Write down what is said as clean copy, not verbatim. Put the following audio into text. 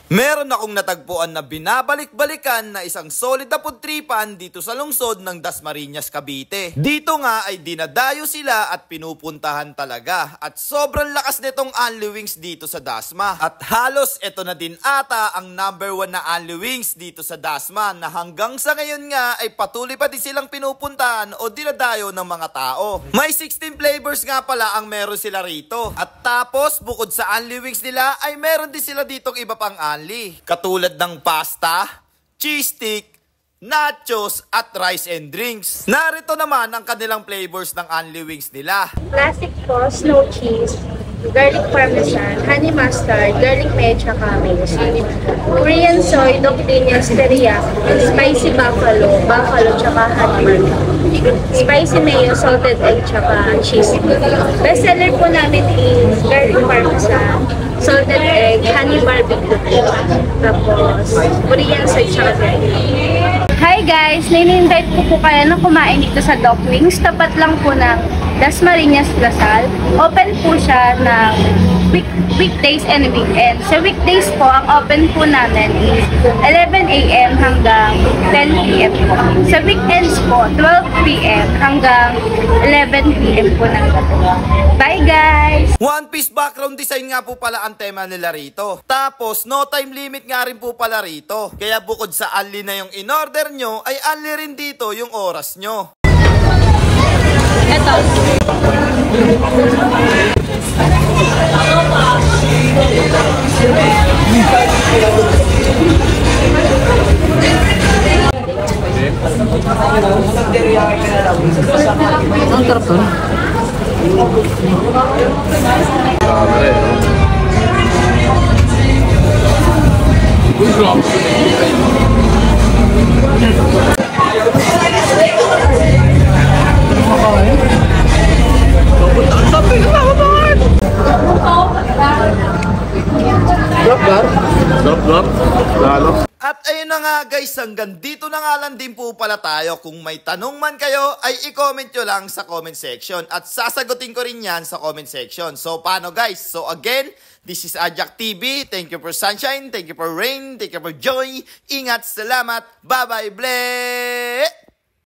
Meron akong natagpuan na binabalik-balikan na isang solid na pudtripan dito sa lungsod ng Dasmariñas, Cavite. Dito nga ay dinadayo sila at pinupuntahan talaga. At sobrang lakas nitong Only Wings dito sa Dasma. At halos ito na din ata ang #1 na Only Wings dito sa Dasma na hanggang sa ngayon nga ay patuloy pa din silang pinupuntahan o dinadayo ng mga tao. May 16 flavors nga pala ang meron sila rito. At tapos bukod sa Only Wings nila ay meron din sila ditong iba pang katulad ng pasta, cheese stick, nachos at rice and drinks. Narito naman ang kanilang flavors ng Only Wings nila. Classic po, snow cheese, garlic parmesan, honey mustard, garlic mayo, tsaka mayo. Korean soy, Doctinians teriyaki, spicy buffalo, tsaka honey mustard. Spicy mayo, salted egg, tsaka cheese. Best seller po namin is garlic parmesan, salted egg, honey barbecue, tapos Korean soy, tsaka garlic. Hi guys! Nini-invite ko po kayo na kumain dito sa Doc Wings. Tapat lang po ng Dasmariñas Lasal. Open po siya ng weekdays and weekends. Sa weekdays po, ang open po namin is 11 AM hanggang 10 PM po. Sa weekends po, 12 PM hanggang 11 PM po ng gabi. Bye guys! One piece background design nga po pala ang tema nila rito. Tapos, no time limit nga rin po pala rito. Kaya bukod sa only na yung in-order nyo, ay only rin dito yung oras nyo. Eto. Ang sarap to. At ayun na nga guys, hanggang dito na nga lang din po pala tayo. Kung may tanong man kayo, ay i-comment nyo lang sa comment section. At sasagutin ko rin yan sa comment section. So paano guys? So again, this is Ajak TV. Thank you for sunshine, thank you for rain, thank you for joy. Ingat, salamat, bye-bye, bleh!